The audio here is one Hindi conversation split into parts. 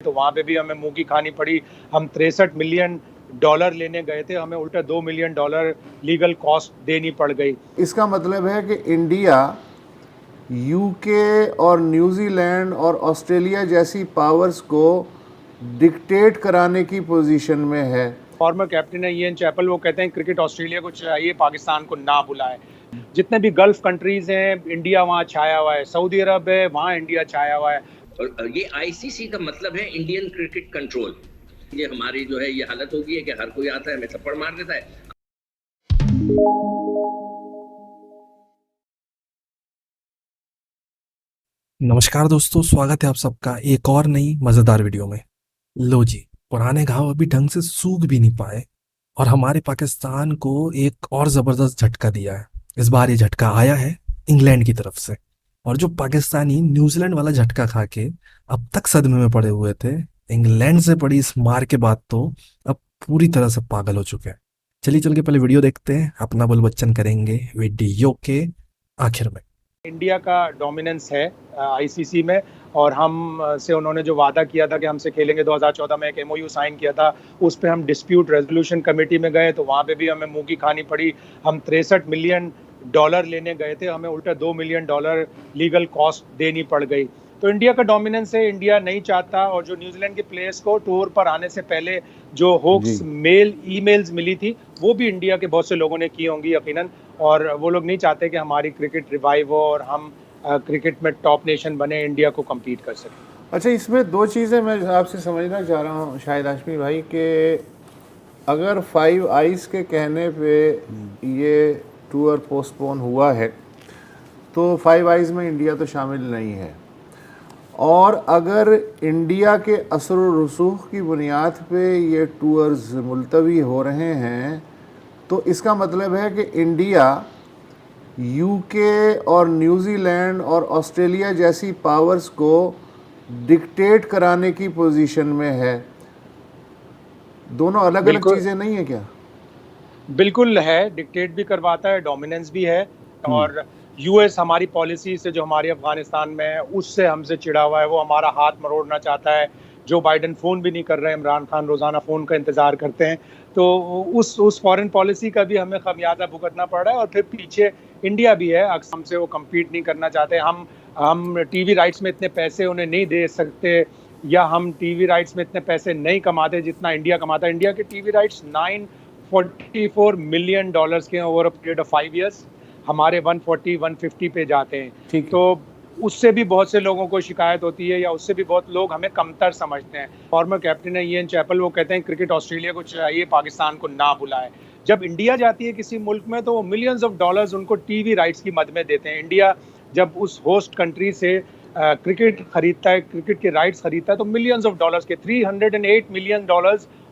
तो वहाँ पे भी हमें मुंह की खानी पड़ी। हम $63 मिलियन लेने गए थे, हमें उल्टा $2 मिलियन लीगल कॉस्ट देनी पड़ गई। इसका मतलब है कि इंडिया यूके और न्यूजीलैंड और ऑस्ट्रेलिया जैसी पावर्स को डिक्टेट कराने की पोजीशन में है। फॉर्मर कैप्टन है इयन चैपल, वो कहते हैं क्रिकेट ऑस्ट्रेलिया को चाहिए, पाकिस्तान को ना बुलाए। जितने भी गल्फ कंट्रीज हैं, इंडिया वहाँ छाया हुआ है, सऊदी अरब है, वहाँ इंडिया छाया हुआ है। और ये आईसीसी का मतलब है इंडियन क्रिकेट कंट्रोल। ये हमारी जो है ये हालत होगी है कि हर कोई आता है हमें थप्पड़ मार देता है। नमस्कार दोस्तों, स्वागत है आप सबका एक और नई मजेदार वीडियो में। लो जी, पुराने घाव अभी ढंग से सूख भी नहीं पाए और हमारे पाकिस्तान को एक और जबरदस्त झटका दिया है। इस बार ये झटका आया है इंग्लैंड की तरफ से, और जो पाकिस्तानी न्यूजीलैंड वाला झटका खा के अब तक सदमे में पड़े हुए थे, इंग्लैंड से पड़ी इस मार के बाद तो अब पूरी तरह से पागल हो चुके हैं। चलिए चल के पहले वीडियो देखते हैं, अपना बोल बच्चन करेंगे वीडियो के आखिर में। इंडिया का डोमिनेंस है आईसीसी में, और हम से उन्होंने जो वादा किया था कि हमसे खेलेंगे, 2014 में एक एमओयू साइन किया था, उस पे हम डिस्प्यूट रेजोल्यूशन कमेटी में गए तो वहाँ पे भी हमें मुंह की खानी पड़ी। हम $63 मिलियन लेने गए थे, हमें उल्टा $2 मिलियन लीगल कॉस्ट देनी पड़ गई। तो इंडिया का डोमिनेंस है, इंडिया नहीं चाहता। और जो न्यूजीलैंड के प्लेयर्स को टूर पर आने से पहले जो होक्स ईमेल्स मिली थी, वो भी इंडिया के बहुत से लोगों ने की होंगी यकीनन, और वो लोग नहीं चाहते कि हमारी क्रिकेट रिवाइव हो और हम क्रिकेट में टॉप नेशन बने, इंडिया को कम्पीट कर सकें। अच्छा, इसमें दो चीज़ें मैं आपसे समझना चाह रहा हूँ शायद हाशमी भाई, कि अगर 5 आइस के कहने पे ये टूर पोस्टपोन हुआ है तो 5 आइस में इंडिया तो शामिल नहीं है, और अगर इंडिया के असर व रसूख की बुनियाद पे ये टूर्स मुलतवी हो रहे हैं तो इसका मतलब है कि इंडिया यूके और न्यूजीलैंड और ऑस्ट्रेलिया जैसी पावर्स को डिक्टेट कराने की पोजीशन में है। दोनों अलग अलग चीज़ें नहीं है क्या? बिल्कुल है, डिक्टेट भी करवाता है, डोमिनेंस भी है। और यूएस हमारी पॉलिसी से, जो हमारी अफगानिस्तान में है, उससे हमसे चिढ़ा हुआ है, वो हमारा हाथ मरोड़ना चाहता है। जो बाइडन फ़ोन भी नहीं कर रहे हैं, इमरान खान रोज़ाना फ़ोन का इंतज़ार करते हैं। तो उस फॉरेन पॉलिसी का भी हमें खमियाजा भुगतना पड़ रहा है। और फिर पीछे इंडिया भी है, हमसे वो कम्पीट नहीं करना चाहते। हम टीवी राइट्स में इतने पैसे उन्हें नहीं दे सकते, या हम टीवी राइट्स में इतने पैसे नहीं कमाते जितना इंडिया कमाता है। इंडिया के टीवी राइट्स $944 मिलियन के हैं over a period of 5 years. हमारे 140-150 पे जाते हैं। तो उससे भी बहुत से लोगों को शिकायत होती है, या उससे भी बहुत लोग हमें कमतर समझते हैं। फॉर्मर कैप्टन है इयन चैपल, वो कहते हैं क्रिकेट ऑस्ट्रेलिया को चाहिए, पाकिस्तान को ना बुलाए। जब इंडिया जाती है किसी मुल्क में तो वो मिलियंस ऑफ डॉलर्स उनको टीवी राइट्स की मद में देते हैं। इंडिया जब उस होस्ट कंट्री से क्रिकेट खरीदता है, क्रिकेट के राइट्स खरीदता है, तो मिलियंस ऑफ डॉलर्स के $308 मिलियन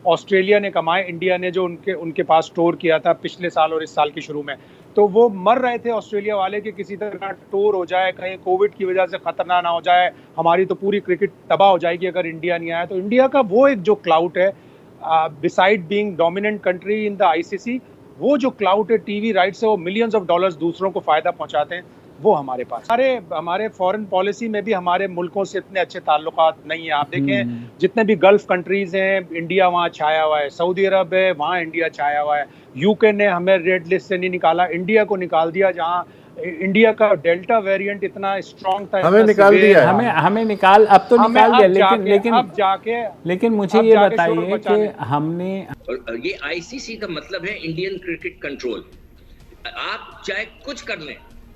ऑस्ट्रेलिया ने कमाए, इंडिया ने जो उनके पास स्टोर किया था पिछले साल और इस साल के शुरू में। तो वो मर रहे थे ऑस्ट्रेलिया वाले कि किसी तरह टूर हो जाए, कहीं कोविड की वजह से खतरनाक ना हो जाए, हमारी तो पूरी क्रिकेट तबाह हो जाएगी अगर इंडिया नहीं आया। तो इंडिया का वो एक जो क्लाउट है, beside being dominant country in the ICC, वो जो क्लाउट है टीवी राइट्स से, वो मिलियंस ऑफ डॉलर्स दूसरों को फायदा पहुंचाते हैं, वो हमारे पास। हमारे फॉरेन पॉलिसी में भी हमारे मुल्कों से इतने अच्छे ताल्लुकात नहीं है। आप देखें, जितने भी गल्फ कंट्रीज हैं, इंडिया वहाँ छाया हुआ है, सऊदी अरब है, वहाँ इंडिया छाया हुआ है। यूके ने हमें रेड लिस्ट से नहीं निकाला, इंडिया को निकाल दिया, जहाँ इंडिया का डेल्टा वेरिएंट इतना स्ट्रॉन्ग था, हमें निकाल दिया है। हमें निकाल, अब तो निकाल दिया, लेकिन मुझे ये बताइए कि हमने, और ये आईसीसी का मतलब है इंडियन क्रिकेट कंट्रोल। आप चाहे कुछ कर लें,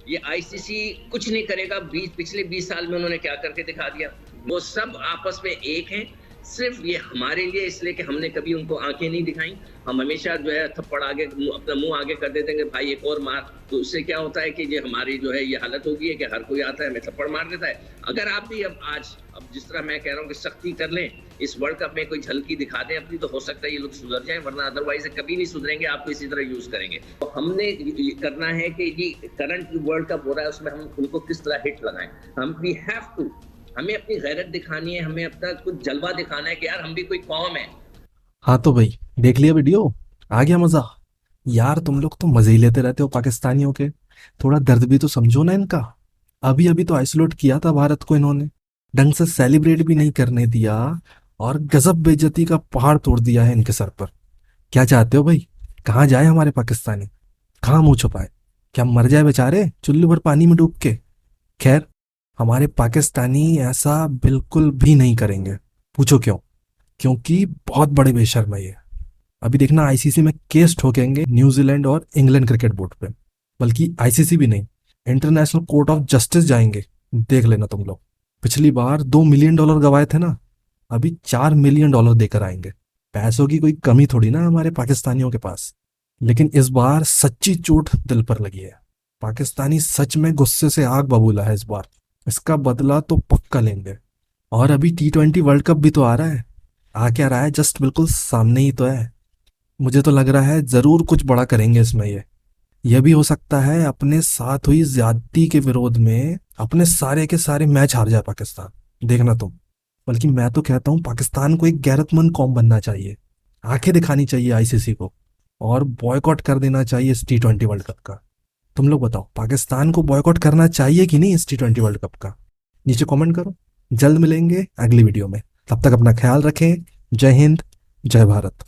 ये आईसीसी कुछ नहीं करेगा। पिछले 20 साल में उन्होंने क्या करके दिखा दिया। वो सब आपस में एक हैं, सिर्फ ये हमारे लिए इसलिए कि हमने कभी उनको आंखें नहीं दिखाई। हम हमेशा जो है थप्पड़ आगे, अपना मुंह आगे कर देते हैं कि भाई एक और मार। तो उससे क्या होता है कि ये हमारी जो है ये हालत होगी है कि हर कोई आता है हमें थप्पड़ मार देता है। अगर आप भी अब जिस तरह मैं कह रहा हूँ कि सख्ती कर लें, इस वर्ल्ड कप में कोई झलकी दिखा दें अपनी, तो हो सकता है ये लोग सुधर जाएं, वरना अदरवाइज कभी नहीं सुधरेंगे, आपको इसी तरह यूज करेंगे। तो हमने करना है कि ये करंट वर्ल्ड कप हो रहा है उसमें हम उनको किस तरह हिट लगाएं। हम वी हैव टू, हमें अपनी गैरत दिखानी है, हमें अपना कुछ जलवा दिखाना है कि यार हम भी कोई कौम है। हाँ तो भाई, देख लिया वीडियो, आ गया मजा। यार तुम लोग तो मजे ही लेते रहते हो पाकिस्तानियों के, थोड़ा दर्द भी तो समझो ना इनका। अभी अभी तो आइसोलेट किया था भारत को इन्होंने, ढंग से सेलिब्रेट भी नहीं करने दिया, और गजब बेइज्जती का पहाड़ तोड़ दिया है इनके सर पर। क्या चाहते हो भाई, कहाँ जाए हमारे पाकिस्तानी, कहाँ मुंह छुपाए, क्या मर जाए बेचारे चुल्लू भर पानी में डूब के। खैर, हमारे पाकिस्तानी ऐसा बिल्कुल भी नहीं करेंगे। पूछो क्यों? क्योंकि बहुत बड़े बेशर्म है ये। अभी देखना आईसीसी में केस ठोकेंगे न्यूजीलैंड और इंग्लैंड क्रिकेट बोर्ड पे। बल्कि आईसीसी भी नहीं, इंटरनेशनल कोर्ट ऑफ जस्टिस जाएंगे। देख लेना तुम लोग। पिछली बार $2 मिलियन गवाए थे ना, अभी $4 मिलियन देकर आएंगे। पैसों की कोई कमी थोड़ी ना हमारे पाकिस्तानियों के पास। लेकिन इस बार सच्ची चोट दिल पर लगी है। पाकिस्तानी सच में गुस्से से आग बबूला है इस बार। इसका बदला तो पक्का लेंगे। और अभी T20 वर्ल्ड कप भी तो आ रहा है। आ क्या रहा है, जस्ट बिल्कुल सामने ही तो है। मुझे तो लग रहा है जरूर कुछ बड़ा करेंगे इसमें ये। यह भी हो सकता है अपने साथ हुई ज्यादती के विरोध में अपने सारे के सारे मैच हार जाए पाकिस्तान। देखना तुम। बल्कि मैं तो कहता हूँ पाकिस्तान को एक गैरतमंद कौम बनना चाहिए, आंखें दिखानी चाहिए आईसीसी को, और बॉयकॉट कर देना चाहिए इस T20 वर्ल्ड कप का। तुम लोग बताओ, पाकिस्तान को बॉयकॉट करना चाहिए कि नहीं इस T20 वर्ल्ड कप का? नीचे कमेंट करो। जल्द मिलेंगे अगली वीडियो में। तब तक अपना ख्याल रखें। जय हिंद, जय भारत।